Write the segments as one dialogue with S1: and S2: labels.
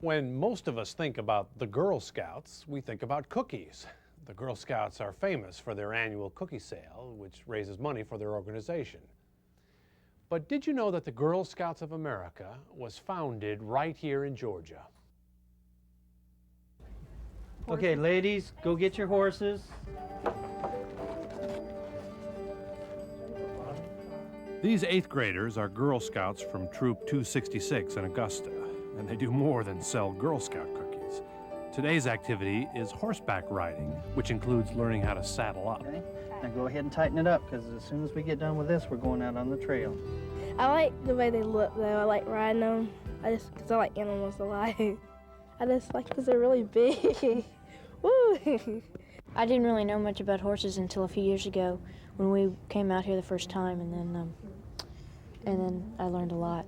S1: When most of us think about the Girl Scouts, we think about cookies. The Girl Scouts are famous for their annual cookie sale, which raises money for their organization. But did you know that the Girl Scouts of America was founded right here in Georgia?
S2: Okay, ladies, go get your horses.
S1: These 8th graders are Girl Scouts from Troop 266 in Augusta, and they do more than sell Girl Scout cookies. Today's activity is horseback riding, which includes learning how to saddle up.
S2: Okay, now go ahead and tighten it up, because as soon as we get done with this, we're going out on the trail.
S3: I like the way they look, though. I like riding them. Because I like animals a lot. I just like because they're really big. Woo!
S4: I didn't really know much about horses until a few years ago when we came out here the first time, and then I learned a lot.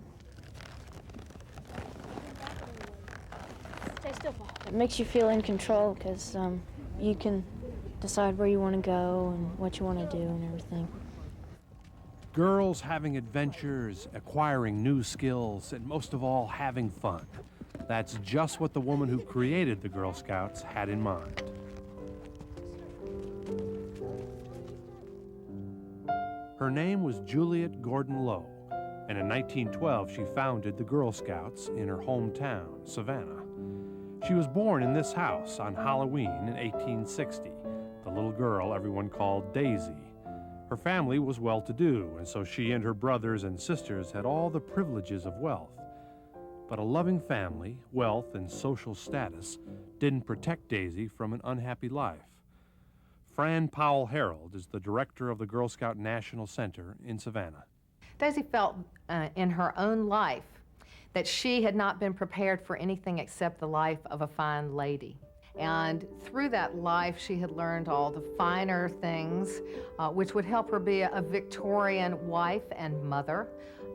S3: Stay still, Paul.
S4: It makes you feel in control because you can decide where you want to go and what you want to do and everything.
S1: Girls having adventures, acquiring new skills, and most of all, having fun. That's just what the woman who created the Girl Scouts had in mind. Her name was Juliette Gordon Low, and in 1912 she founded the Girl Scouts in her hometown, Savannah. She was born in this house on Halloween in 1860, the little girl everyone called Daisy. Her family was well-to-do, and so she and her brothers and sisters had all the privileges of wealth. But a loving family, wealth, and social status didn't protect Daisy from an unhappy life. Fran Powell Harold is the director of the Girl Scout National Center in Savannah.
S5: Daisy felt in her own life that she had not been prepared for anything except the life of a fine lady. And through that life, she had learned all the finer things which would help her be a Victorian wife and mother,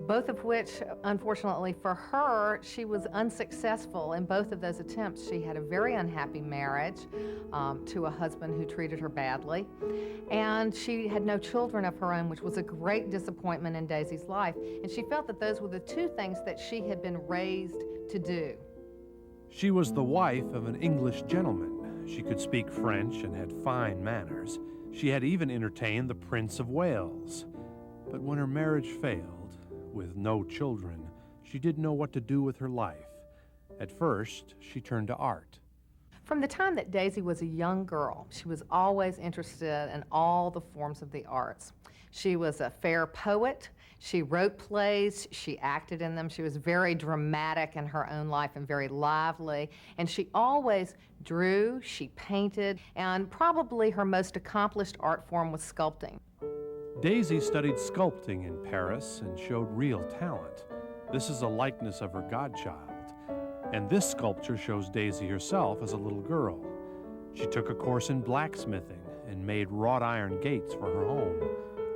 S5: both of which, unfortunately for her, she was unsuccessful in both of those attempts. She had a very unhappy marriage to a husband who treated her badly, and she had no children of her own, which was a great disappointment in Daisy's life. And she felt that those were the two things that she had been raised to do.
S1: She was the wife of an English gentleman. She could speak French and had fine manners. She had even entertained the Prince of Wales. But when her marriage failed, with no children, she didn't know what to do with her life. At first, she turned to art.
S5: From the time that Daisy was a young girl, she was always interested in all the forms of the arts. She was a fair poet. She wrote plays. She acted in them. She was very dramatic in her own life and very lively. And she always drew, she painted, and probably her most accomplished art form was sculpting.
S1: Daisy studied sculpting in Paris and showed real talent. This is a likeness of her godchild. And this sculpture shows Daisy herself as a little girl. She took a course in blacksmithing and made wrought iron gates for her home.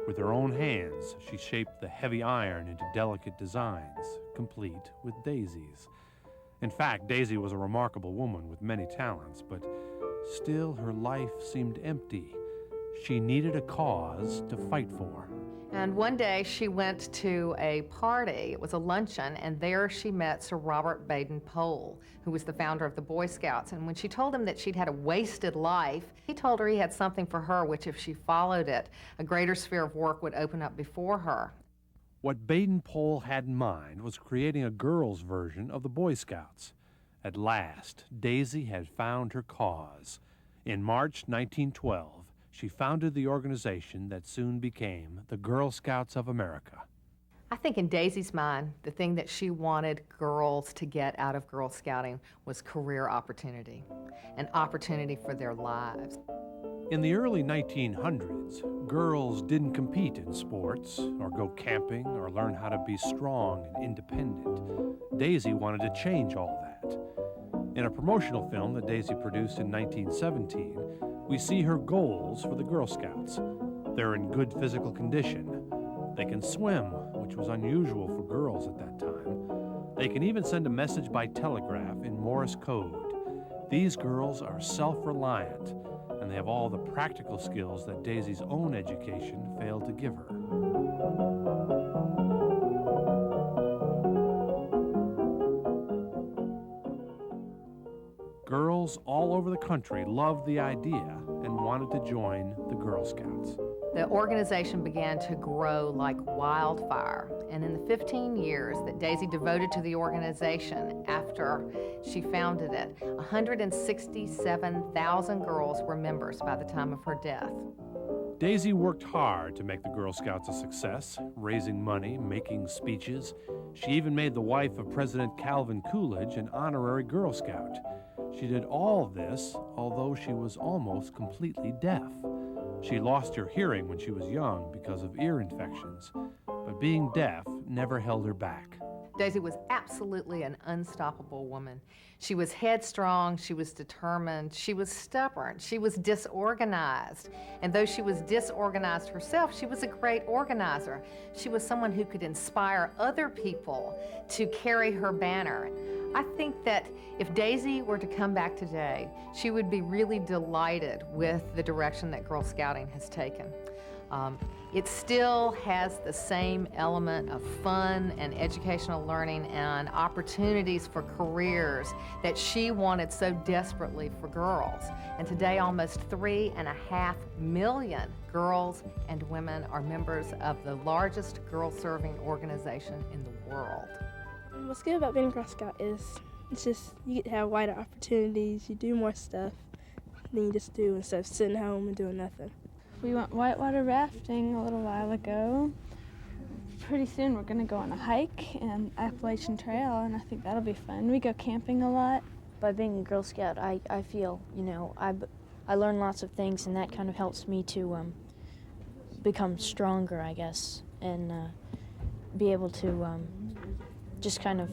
S1: With her own hands, she shaped the heavy iron into delicate designs, complete with daisies. In fact, Daisy was a remarkable woman with many talents, but still her life seemed empty. She needed a cause to fight for.
S5: And one day she went to a party, it was a luncheon, and there she met Sir Robert BadenPowell, who was the founder of the Boy Scouts. And when she told him that she'd had a wasted life, he told her he had something for her, which if she followed it, a greater sphere of work would open up before her.
S1: What BadenPowell had in mind was creating a girls' version of the Boy Scouts. At last, Daisy had found her cause. In March 1912, she founded the organization that soon became the Girl Scouts of America.
S5: I think in Daisy's mind, the thing that she wanted girls to get out of Girl Scouting was career opportunity, an opportunity for their lives.
S1: In the early 1900s, girls didn't compete in sports or go camping or learn how to be strong and independent. Daisy wanted to change all that. In a promotional film that Daisy produced in 1917, we see her goals for the Girl Scouts. They're in good physical condition. They can swim, which was unusual for girls at that time. They can even send a message by telegraph in Morse code. These girls are self-reliant, and they have all the practical skills that Daisy's own education failed to give her. Girls all over the country loved the idea and wanted to join the Girl Scouts.
S5: The organization began to grow like wildfire, and in the 15 years that Daisy devoted to the organization after she founded it, 167,000 girls were members by the time of her death.
S1: Daisy worked hard to make the Girl Scouts a success, raising money, making speeches. She even made the wife of President Calvin Coolidge an honorary Girl Scout. She did all this, although she was almost completely deaf. She lost her hearing when she was young because of ear infections, but being deaf never held her back.
S5: Daisy was absolutely an unstoppable woman. She was headstrong, she was determined, she was stubborn, she was disorganized. And though she was disorganized herself, she was a great organizer. She was someone who could inspire other people to carry her banner. I think that if Daisy were to come back today, she would be really delighted with the direction that Girl Scouting has taken. It still has the same element of fun and educational learning and opportunities for careers that she wanted so desperately for girls. And today, almost 3.5 million girls and women are members of the largest girl-serving organization in the world.
S3: What's good about being a Girl Scout is it's just you get to have wider opportunities, you do more stuff than you just do instead of sitting home and doing nothing.
S6: We went whitewater rafting a little while ago. Pretty soon we're going to go on a hike and Appalachian Trail, and I think that'll be fun. We go camping a lot.
S4: By being a Girl Scout, I feel, I learn lots of things, and that kind of helps me to become stronger, I guess, and be able to just kind of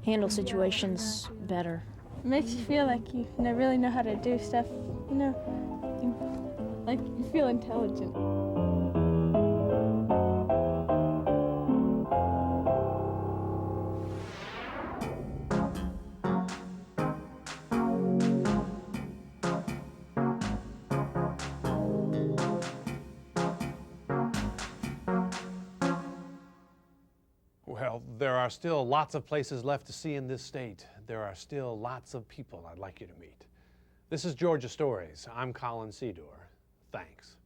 S4: handle situations better.
S6: It makes you feel like you really know how to do stuff, like you feel intelligent.
S1: Well, there are still lots of places left to see in this state. There are still lots of people I'd like you to meet. This is Georgia Stories. I'm Colin Sedor. Thanks.